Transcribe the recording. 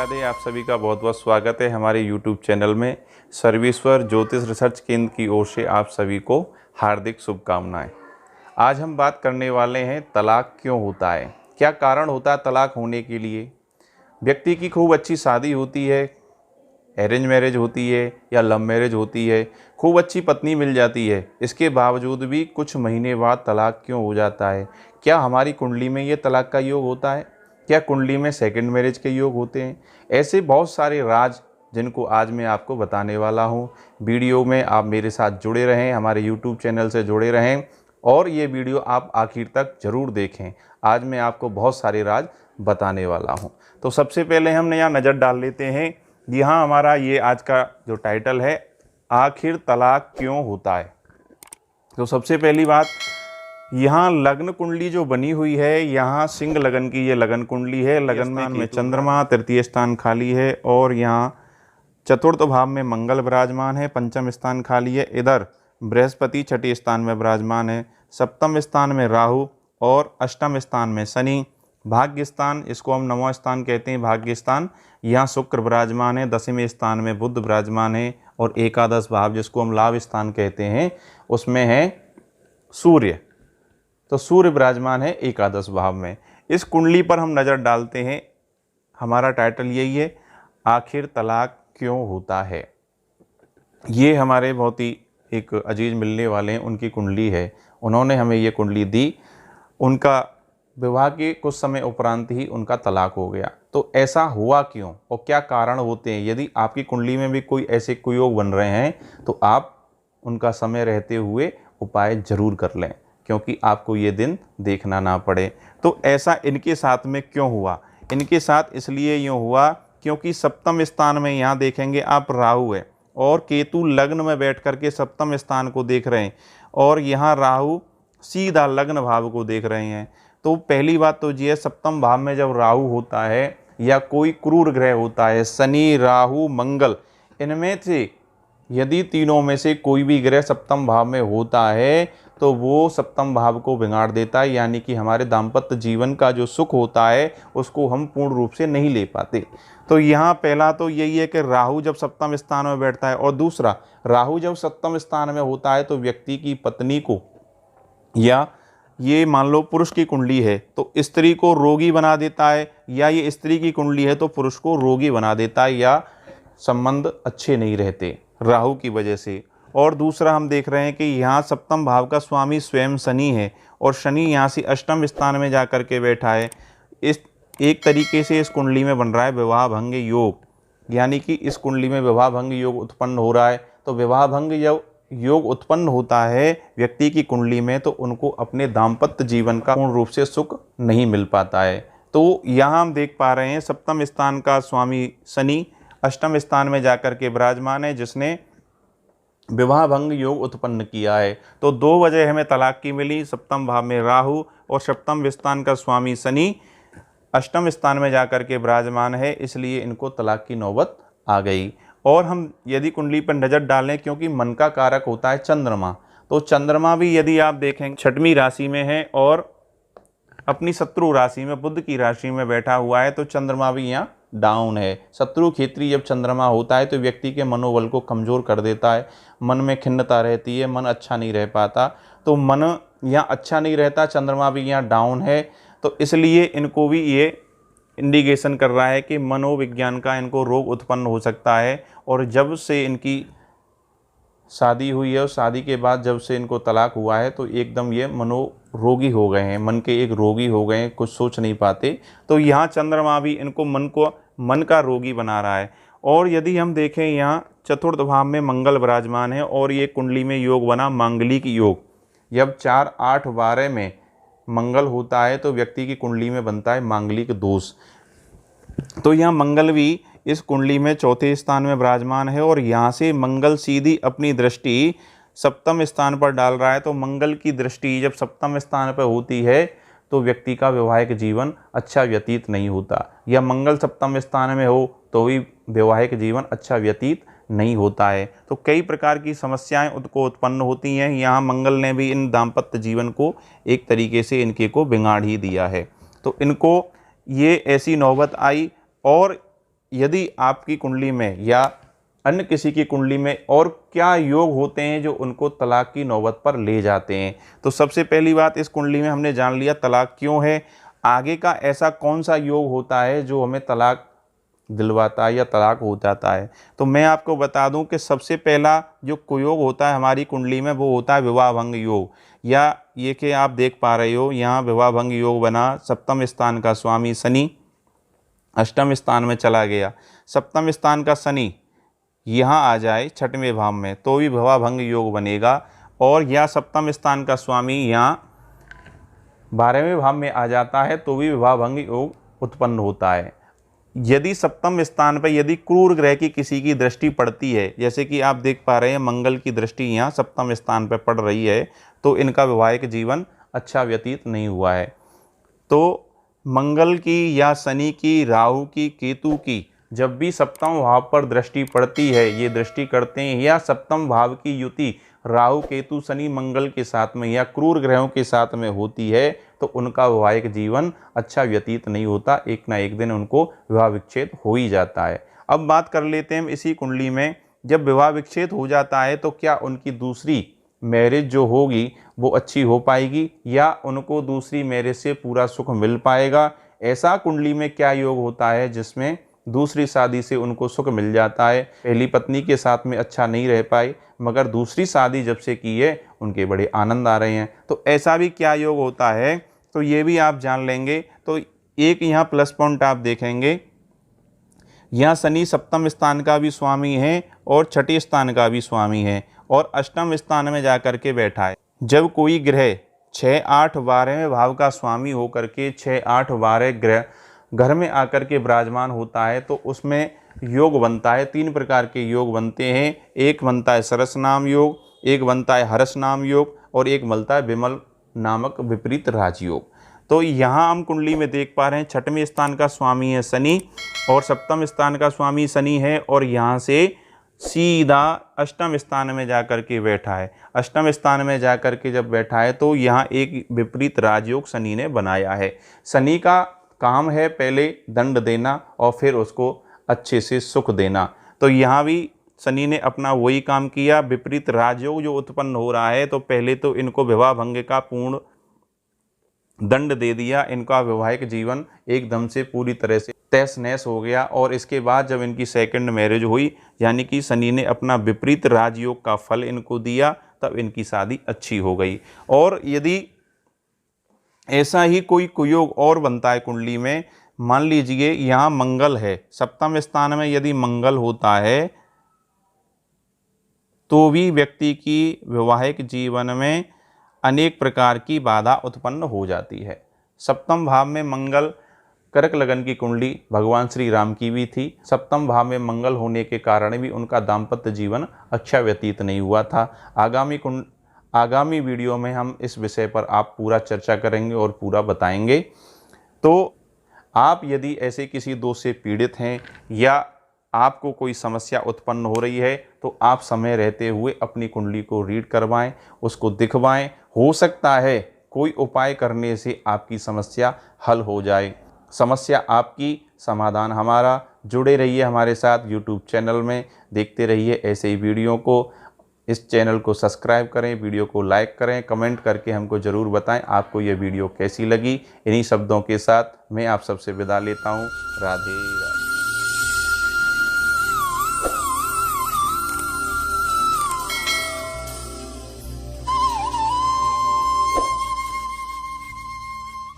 राधे। आप सभी का बहुत बहुत स्वागत है हमारे YouTube चैनल में। सर्वेश्वर ज्योतिष रिसर्च केंद्र की ओर से आप सभी को हार्दिक शुभकामनाएं। आज हम बात करने वाले हैं तलाक क्यों होता है, क्या कारण होता है तलाक होने के लिए। व्यक्ति की खूब अच्छी शादी होती है, अरेंज मैरिज होती है या लव मैरिज होती है, खूब अच्छी पत्नी मिल जाती है, इसके बावजूद भी कुछ महीने बाद तलाक क्यों हो जाता है। क्या हमारी कुंडली में ये तलाक का योग होता है, क्या कुंडली में सेकंड मैरिज के योग होते हैं। ऐसे बहुत सारे राज जिनको आज मैं आपको बताने वाला हूँ। वीडियो में आप मेरे साथ जुड़े रहें, हमारे यूट्यूब चैनल से जुड़े रहें और ये वीडियो आप आखिर तक ज़रूर देखें। आज मैं आपको बहुत सारे राज बताने वाला हूँ। तो सबसे पहले हम यहाँ नज़र डाल लेते हैं। यहाँ हमारा ये आज का जो टाइटल है, आखिर तलाक क्यों होता है। तो सबसे पहली बात, यहाँ लग्न कुंडली जो बनी हुई है, यहाँ सिंह लगन की ये लगन कुंडली है। लगन में चंद्रमा, तृतीय स्थान खाली है और यहाँ चतुर्थ भाव में मंगल विराजमान है, पंचम स्थान खाली है। इधर बृहस्पति छठे स्थान में विराजमान है, सप्तम स्थान में राहु और अष्टम स्थान में शनि। भाग्य स्थान, इसको हम नववां स्थान कहते हैं, भाग्य स्थान, यहाँ शुक्र विराजमान है। दसवें स्थान में बुध विराजमान है और एकादश भाव जिसको हम लाभ स्थान कहते हैं उसमें है सूर्य। तो सूर्य विराजमान है एकादश भाव में। इस कुंडली पर हम नज़र डालते हैं। हमारा टाइटल यही है, आखिर तलाक क्यों होता है। ये हमारे बहुत ही एक अजीज मिलने वाले हैं, उनकी कुंडली है, उन्होंने हमें ये कुंडली दी। उनका विवाह के कुछ समय उपरांत ही उनका तलाक हो गया। तो ऐसा हुआ क्यों और क्या कारण होते हैं। यदि आपकी कुंडली में भी कोई ऐसे कुयोग बन रहे हैं तो आप उनका समय रहते हुए उपाय जरूर कर लें, क्योंकि आपको ये दिन देखना ना पड़े। तो ऐसा इनके साथ में क्यों हुआ। इनके साथ इसलिए यूँ हुआ क्योंकि सप्तम स्थान में यहाँ देखेंगे आप राहु है और केतु लग्न में बैठ करके सप्तम स्थान को देख रहे हैं और यहाँ राहु सीधा लग्न भाव को देख रहे हैं। तो पहली बात तो ये है, सप्तम भाव में जब राहु होता है या कोई क्रूर ग्रह होता है, शनि राहु मंगल, इनमें से यदि तीनों में से कोई भी ग्रह सप्तम भाव में होता है तो वो सप्तम भाव को बिगाड़ देता है, यानी कि हमारे दाम्पत्य जीवन का जो सुख होता है उसको हम पूर्ण रूप से नहीं ले पाते। तो यहाँ पहला तो यही है कि राहु जब सप्तम स्थान में बैठता है और दूसरा राहु जब सप्तम स्थान में होता है तो व्यक्ति की पत्नी को, या ये मान लो पुरुष की कुंडली है तो स्त्री को रोगी बना देता है, या ये स्त्री की कुंडली है तो पुरुष को रोगी बना देता है, या संबंध अच्छे नहीं रहते राहु की वजह से। और दूसरा हम देख रहे हैं कि यहाँ सप्तम भाव का स्वामी स्वयं शनि है और शनि यहाँ से अष्टम स्थान में जा कर के बैठा है। इस एक तरीके से इस कुंडली में बन रहा है विवाह भंग योग, यानी कि इस कुंडली में विवाह भंग योग उत्पन्न हो रहा है। तो विवाह भंग जब योग उत्पन्न होता है व्यक्ति की कुंडली में तो उनको अपने दाम्पत्य जीवन का पूर्ण रूप से सुख नहीं मिल पाता है। तो यहाँ हम देख पा रहे हैं सप्तम स्थान का स्वामी शनि अष्टम स्थान में जाकर के विराजमान है, जिसने विवाह भंग योग उत्पन्न किया है। तो दो वजह हमें तलाक की मिली, सप्तम भाव में राहु और सप्तम स्थान का स्वामी शनि अष्टम स्थान में जाकर के विराजमान है, इसलिए इनको तलाक की नौबत आ गई। और हम यदि कुंडली पर नज़र डालें, क्योंकि मन का कारक होता है चंद्रमा, तो चंद्रमा भी यदि आप देखें छठवीं राशि में है और अपनी शत्रु राशि में बुध की राशि में बैठा हुआ है, तो चंद्रमा भी यहाँ डाउन है। शत्रु क्षेत्री जब चंद्रमा होता है तो व्यक्ति के मनोबल को कमज़ोर कर देता है, मन में खिन्नता रहती है, मन अच्छा नहीं रह पाता। तो मन यहाँ अच्छा नहीं रहता, चंद्रमा भी यहाँ डाउन है, तो इसलिए इनको भी ये इंडिकेशन कर रहा है कि मनोविज्ञान का इनको रोग उत्पन्न हो सकता है। और जब से इनकी शादी हुई है और शादी के बाद जब से इनको तलाक हुआ है तो एकदम ये मनोरोगी हो गए हैं, मन के एक रोगी हो गए हैं, कुछ सोच नहीं पाते। तो यहाँ चंद्रमा भी इनको मन का रोगी बना रहा है। और यदि हम देखें यहाँ चतुर्थ भाव में मंगल विराजमान है और ये कुंडली में योग बना मांगलिक योग। जब 4, 8, 12 में मंगल होता है तो व्यक्ति की कुंडली में बनता है मांगलिक दोष। तो यहाँ मंगल भी इस कुंडली में चौथे स्थान में विराजमान है और यहाँ से मंगल सीधी अपनी दृष्टि सप्तम स्थान पर डाल रहा है। तो मंगल की दृष्टि जब सप्तम स्थान पर होती है तो व्यक्ति का वैवाहिक जीवन अच्छा व्यतीत नहीं होता, या मंगल सप्तम स्थान में हो तो भी वैवाहिक जीवन अच्छा व्यतीत नहीं होता है। तो कई प्रकार की समस्याएं उनको उत्पन्न होती हैं। यहाँ मंगल ने भी इन दाम्पत्य जीवन को एक तरीके से इनके को बिगाड़ ही दिया है। तो इनको ये ऐसी नौबत आई और यदि आपकी कुंडली में या अन्य किसी की कुंडली में और क्या योग होते हैं जो उनको तलाक की नौबत पर ले जाते हैं। तो सबसे पहली बात, इस कुंडली में हमने जान लिया तलाक क्यों है। आगे का ऐसा कौन सा योग होता है जो हमें तलाक दिलवाता है या तलाक हो जाता है। तो मैं आपको बता दूं कि सबसे पहला जो कुयोग होता है हमारी कुंडली में वो होता है विवाह भंग योग। या ये कि आप देख पा रहे हो यहाँ विवाह भंग योग बना, सप्तम स्थान का स्वामी शनि अष्टम स्थान में चला गया। सप्तम स्थान का शनि यहाँ आ जाए छठवें भाव में तो भी विवाह भंग योग बनेगा। और यह सप्तम स्थान का स्वामी यहाँ 12वें भाव में आ जाता है तो भी विवाह भंग योग उत्पन्न होता है। यदि सप्तम स्थान पर यदि क्रूर ग्रह की किसी की दृष्टि पड़ती है, जैसे कि आप देख पा रहे हैं मंगल की दृष्टि यहाँ सप्तम स्थान पर पड़ रही है, तो इनका वैवाहिक जीवन अच्छा व्यतीत नहीं हुआ है। तो मंगल की या शनि की, राहु की, केतु की जब भी सप्तम भाव पर दृष्टि पड़ती है, ये दृष्टि करते हैं, या सप्तम भाव की युति राहु केतु शनि मंगल के साथ में या क्रूर ग्रहों के साथ में होती है, तो उनका वैवाहिक जीवन अच्छा व्यतीत नहीं होता, एक ना एक दिन उनको विवाह विच्छेद हो ही जाता है। अब बात कर लेते हैं इसी कुंडली में, जब विवाह विच्छेद हो जाता है तो क्या उनकी दूसरी मैरिज जो होगी वो अच्छी हो पाएगी या उनको दूसरी मैरिज से पूरा सुख मिल पाएगा। ऐसा कुंडली में क्या योग होता है जिसमें दूसरी शादी से उनको सुख मिल जाता है। पहली पत्नी के साथ में अच्छा नहीं रह पाए मगर दूसरी शादी जब से की है उनके बड़े आनंद आ रहे हैं। तो ऐसा भी क्या योग होता है तो ये भी आप जान लेंगे। तो एक यहाँ प्लस पॉइंट आप देखेंगे, यहाँ शनि सप्तम स्थान का भी स्वामी है और छठे स्थान का भी स्वामी है और अष्टम स्थान में जाकर के बैठा है। जब कोई ग्रह 6, 8, 12वें भाव का स्वामी होकर के 6, 8, 12 ग्रह घर में आकर के विराजमान होता है तो उसमें योग बनता है। 3 प्रकार के योग बनते हैं। एक बनता है सरस नाम योग, एक बनता है हर्ष नाम योग और एक बनता है विमल नामक विपरीत राजयोग। तो यहाँ हम कुंडली में देख पा रहे हैं छठवें स्थान का स्वामी है शनि और सप्तम स्थान का स्वामी शनि है और यहाँ से सीधा अष्टम स्थान में जाकर के बैठा है। अष्टम स्थान में जाकर के जब बैठा है तो यहाँ एक विपरीत राजयोग शनि ने बनाया है। शनि का काम है पहले दंड देना और फिर उसको अच्छे से सुख देना। तो यहाँ भी शनि ने अपना वही काम किया। विपरीत राजयोग जो उत्पन्न हो रहा है तो पहले तो इनको विवाह भंग का पूर्ण दंड दे दिया, इनका वैवाहिक जीवन एकदम से पूरी तरह से तहस नहस हो गया। और इसके बाद जब इनकी सेकंड मैरिज हुई यानी कि शनि ने अपना विपरीत राजयोग का फल इनको दिया तब इनकी शादी अच्छी हो गई। और यदि ऐसा ही कोई कुयोग और बनता है कुंडली में, मान लीजिए यहाँ मंगल है सप्तम स्थान में, यदि मंगल होता है तो भी व्यक्ति की वैवाहिक जीवन में अनेक प्रकार की बाधा उत्पन्न हो जाती है। सप्तम भाव में मंगल, कर्क लगन की कुंडली भगवान श्री राम की भी थी। सप्तम भाव में मंगल होने के कारण भी उनका दाम्पत्य जीवन अच्छा व्यतीत नहीं हुआ था। आगामी वीडियो में हम इस विषय पर आप पूरा चर्चा करेंगे और पूरा बताएंगे। तो आप यदि ऐसे किसी दोष से पीड़ित हैं या आपको कोई समस्या उत्पन्न हो रही है तो आप समय रहते हुए अपनी कुंडली को रीड करवाएं, उसको दिखवाएं। हो सकता है कोई उपाय करने से आपकी समस्या हल हो जाए। समस्या आपकी, समाधान हमारा। जुड़े रहिए हमारे साथ यूट्यूब चैनल में, देखते रहिए ऐसे ही वीडियो को। इस चैनल को सब्सक्राइब करें, वीडियो को लाइक करें, कमेंट करके हमको ज़रूर बताएं आपको ये वीडियो कैसी लगी। इन्हीं शब्दों के साथ मैं आप सबसे विदा लेता हूँ। राधे राधे।